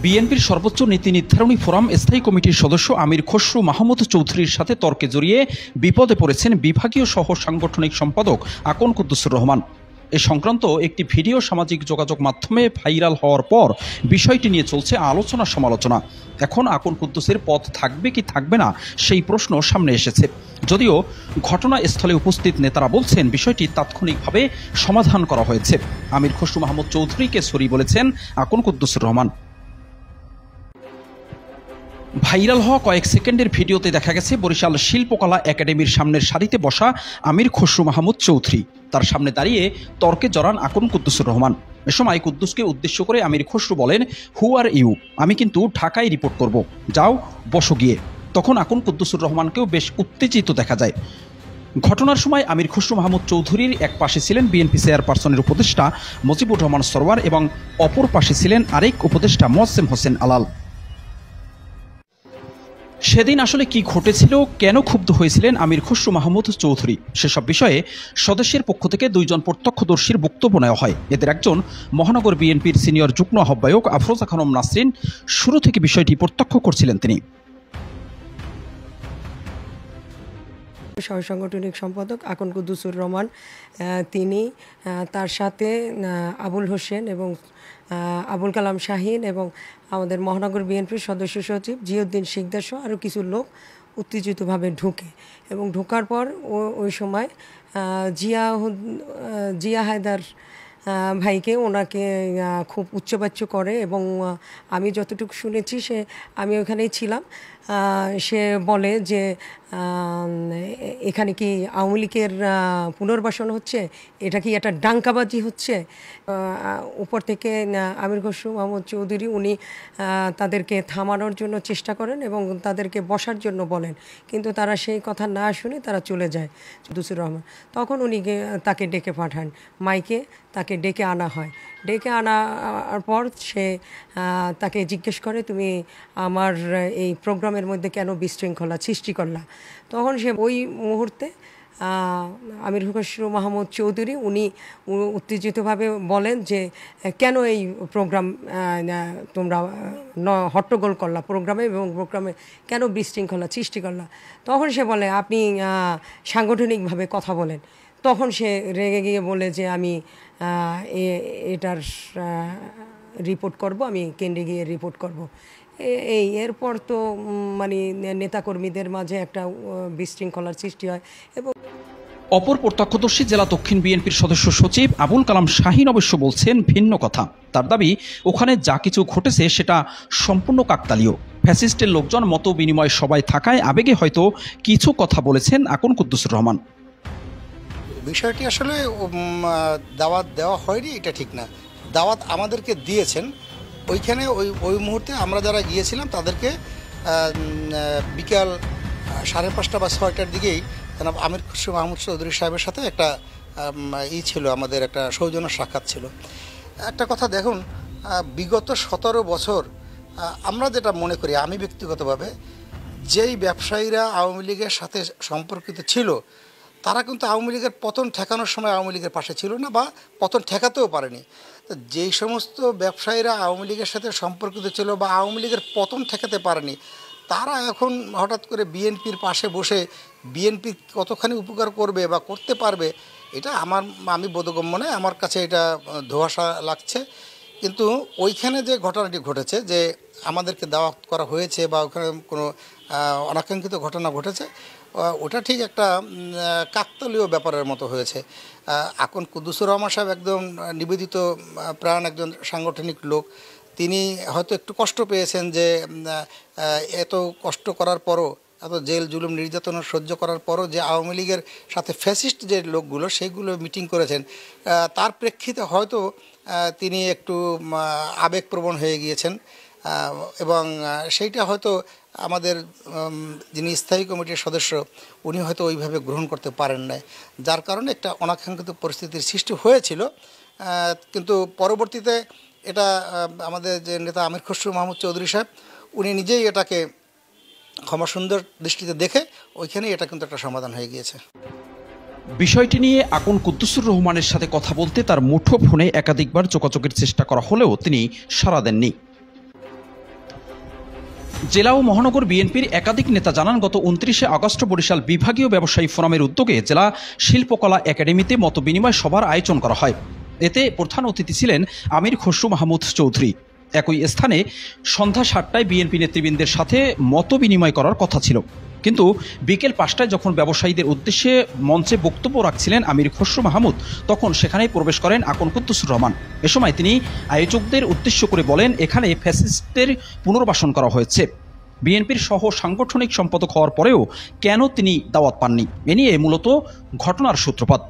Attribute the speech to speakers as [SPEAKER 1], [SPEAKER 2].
[SPEAKER 1] বিএনপির সর্বোচ্চ নীতি নির্ধারণী ফোরাম স্থায়ী কমিটির সদস্য আমির খসরু মাহমুদ চৌধুরীর সাথে তর্কে জড়িয়ে বিপদে পড়েছেন বিভাগীয় সহ সাংগঠনিক সম্পাদক আকন কুদ্দুসুর রহমান। এ সংক্রান্ত একটি ভিডিও সামাজিক যোগাযোগ মাধ্যমে ভাইরাল হওয়ার পর বিষয়টি নিয়ে চলছে আলোচনা সমালোচনা। এখন আকন কুদ্দুসের পদ থাকবে কি থাকবে না সেই প্রশ্ন সামনে এসেছে। যদিও ঘটনাস্থলে উপস্থিত নেতারা বলছেন বিষয়টি তাৎক্ষণিকভাবে সমাধান করা হয়েছে। আমির খসরু মাহমুদ চৌধুরীকে সরি বলেছেন আকন কুদ্দুসুর রহমান। ভাইরাল হওয়া কয়েক সেকেন্ডের ভিডিওতে দেখা গেছে বরিশাল শিল্পকলা একাডেমির সামনের সারিতে বসা আমির খসরু মাহমুদ চৌধুরী। তার সামনে দাঁড়িয়ে তর্কে জড়ান আকন কুদ্দুসুর রহমান। এ সময় কুদ্দুসকে উদ্দেশ্য করে আমির খসরু বলেন, হু আর ইউ, আমি কিন্তু ঢাকায় রিপোর্ট করব, যাও বসো গিয়ে। তখন আকন কুদ্দুসুর রহমানকেও বেশ উত্তেজিত দেখা যায়। ঘটনার সময় আমির খসরু মাহমুদ চৌধুরীর এক পাশে ছিলেন বিএনপি চেয়ারপারসনের উপদেষ্টা মুজিবুর রহমান সরওয়ার এবং অপর পাশে ছিলেন আরেক উপদেষ্টা মোয়াজ্জেম হোসেন আলাল। সেদিন আসলে কি ঘটেছিল, কেন ক্ষুব্ধ হয়েছিলেন আমির খসরু মাহমুদ চৌধুরী, সেসব বিষয়ে সদস্যের পক্ষ থেকে দুইজন প্রত্যক্ষদর্শীর বক্তব্য নেওয়া হয়। এদের একজন মহানগর বিএনপির সিনিয়র যুগ্ম আহ্বায়ক আফরোজা খানম নাসরিন। শুরু থেকে বিষয়টি প্রত্যক্ষ করছিলেন তিনি।
[SPEAKER 2] সহ সাংগঠনিক সম্পাদক আকন কুদ্দুসুর রহমান, তিনি তার সাথে আবুল হোসেন এবং আবুল কালাম শাহিন এবং আমাদের মহানগর বিএনপির সদস্য সচিব জিয়াউদ্দিন শিকদার সহ আরও কিছু লোক উত্তেজিতভাবে ঢুকে এবং ঢোকার পর ওই সময় জিয়া হায়দার ভাইকে ওনাকে খুব উচ্চবাচ্য করে এবং আমি যতটুকু শুনেছি আমি ওখানেই ছিলাম। সে বলে যে এখানে কি আওয়ামী লীগের পুনর্বাসন হচ্ছে, এটা কি একটা ডাঙ্কাবাজি হচ্ছে। উপর থেকে আমির খসরু মাহমুদ চৌধুরী উনি তাদেরকে থামানোর জন্য চেষ্টা করেন এবং তাদেরকে বসার জন্য বলেন, কিন্তু তারা সেই কথা না শুনে তারা চলে যায়। কুদ্দুসুর রহমান তখন উনি তাকে ডেকে পাঠান, মাইকে তাকে ডেকে আনা হয়। ডেকে আনার পর সে তাকে জিজ্ঞেস করে, তুমি আমার এই প্রোগ্রামের মধ্যে কেন বিশৃঙ্খলা সৃষ্টি করলা। তখন সে ওই মুহূর্তে আমির খসরু মাহমুদ চৌধুরী উনি উত্তেজিতভাবে বলেন যে কেন এই প্রোগ্রাম তোমরা হট্টগোল করলা প্রোগ্রামে এবং প্রোগ্রামে কেন বিশৃঙ্খলা সৃষ্টি করলা। তখন সে বলে, আপনি সাংগঠনিকভাবে কথা বলেন। তখন সে রেগে গিয়ে বলে যে আমি এটার রিপোর্ট করব, আমি কেন্দ্রে গিয়ে রিপোর্ট করব। এরপর তো মানে নেতাকর্মীদের মাঝে একটা বিশৃঙ্খলার সৃষ্টি হয়। এবং
[SPEAKER 1] অপর প্রত্যক্ষদর্শী জেলা দক্ষিণ বিএনপির সদস্য সচিব আবুল কালাম শাহিন অবশ্য বলছেন ভিন্ন কথা। তার দাবি, ওখানে যা কিছু ঘটেছে সেটা সম্পূর্ণ কাকতালীয়। ফ্যাসিস্টের লোকজন মত বিনিময় সবাই থাকায় আবেগে হয়তো কিছু কথা বলেছেন আকন কুদ্দুসুর রহমান।
[SPEAKER 3] বিষয়টি আসলে দাওয়াত দেওয়া হয়নি, এটা ঠিক না। দাওয়াত আমাদেরকে দিয়েছেন। ওইখানে ওই মুহূর্তে আমরা যারা গিয়েছিলাম তাদেরকে বিকাল 5:30 বা 6টার দিকেই জনাব আমির খসরু মাহমুদ চৌধুরী সাহেবের সাথে একটা ছিল, আমাদের একটা সৌজন্য সাক্ষাৎ ছিল। একটা কথা দেখুন, বিগত 17 বছর আমরা যেটা মনে করি, আমি ব্যক্তিগতভাবে, যেই ব্যবসায়ীরা আওয়ামী লীগের সাথে সম্পর্কিত ছিল তারা কিন্তু আওয়ামী লীগের পতন ঠেকানোর সময় আওয়ামী লীগের পাশে ছিল না বা পতন ঠেকাতেও পারেনি। তো যেই সমস্ত ব্যবসায়ীরা আওয়ামী লীগের সাথে সম্পর্কিত ছিল বা আওয়ামী লীগের পতন ঠেকাতে পারেনি, তারা এখন হঠাৎ করে বিএনপির পাশে বসে বিএনপি কতখানি উপকার করবে বা করতে পারবে, এটা আমি বোধগম্য নয়। আমার কাছে এটা ধোঁয়াশা লাগছে। কিন্তু ওইখানে যে ঘটনাটি ঘটেছে, যে আমাদেরকে দাওয়াত করা হয়েছে বা ওখানে কোনো অনাকাঙ্ক্ষিত ঘটনা ঘটেছে, ওটা ঠিক একটা কাকতালীয় ব্যাপারের মতো হয়েছে। আকন কুদ্দুসুর রহমান সাহেব একদম নিবেদিত প্রাণ একজন সাংগঠনিক লোক। তিনি হয়তো একটু কষ্ট পেয়েছেন যে এত কষ্ট করার পরও, এত জেল জুলুম নির্যাতন সহ্য করার পরও যে আওয়ামী লীগের সাথে ফ্যাসিস্ট যে লোকগুলো সেইগুলো মিটিং করেছেন, তার প্রেক্ষিতে হয়তো তিনি একটু আবেগপ্রবণ হয়ে গিয়েছেন এবং সেইটা হয়তো আমাদের যিনি স্থায়ী কমিটির সদস্য উনি হয়তো ওইভাবে গ্রহণ করতে পারেন নাই, যার কারণে একটা অনাকাঙ্ক্ষিত পরিস্থিতির সৃষ্টি হয়েছিল। কিন্তু পরবর্তীতে এটা আমাদের যে নেতা আমির খসরু মাহমুদ চৌধুরী সাহেব উনি নিজেই এটাকে ক্ষমা সুন্দর দৃষ্টিতে দেখে ওইখানেই এটা কিন্তু একটা সমাধান হয়ে গিয়েছে।
[SPEAKER 1] বিষয়টি নিয়ে আকন কুদ্দুসুর রহমানের সাথে কথা বলতে তার মুঠোফোনে একাধিকবার যোগাযোগের চেষ্টা করা হলেও তিনি সাড়া দেননি। জেলা ও মহানগর বিএনপির একাধিক নেতা জানান, গত 29শে আগস্ট বরিশাল বিভাগীয় ব্যবসায়ী ফোরামের উদ্যোগে জেলা শিল্পকলা একাডেমিতে মতবিনিময় সভার আয়োজন করা হয়। এতে প্রধান অতিথি ছিলেন আমির খসরু মাহমুদ চৌধুরী। একই স্থানে সন্ধ্যা 7টায় বিএনপি নেতৃবৃন্দের সাথে মতবিনিময় করার কথা ছিল, কিন্তু বিকেল 5টায় যখন ব্যবসায়ীদের উদ্দেশ্যে মঞ্চে বক্তব্য রাখছিলেন আমির খসরু মাহমুদ, তখন সেখানেই প্রবেশ করেন আকন কুদ্দুসুর রহমান। এ সময় তিনি আয়োজকদের উদ্দেশ্য করে বলেন, এখানে ফ্যাসিস্টের পুনর্বাসন করা হয়েছে। বিএনপির সহ সাংগঠনিক সম্পাদক হওয়ার পরেও কেন তিনি দাওয়াত পাননি, এ নিয়ে মূলত ঘটনার সূত্রপাত।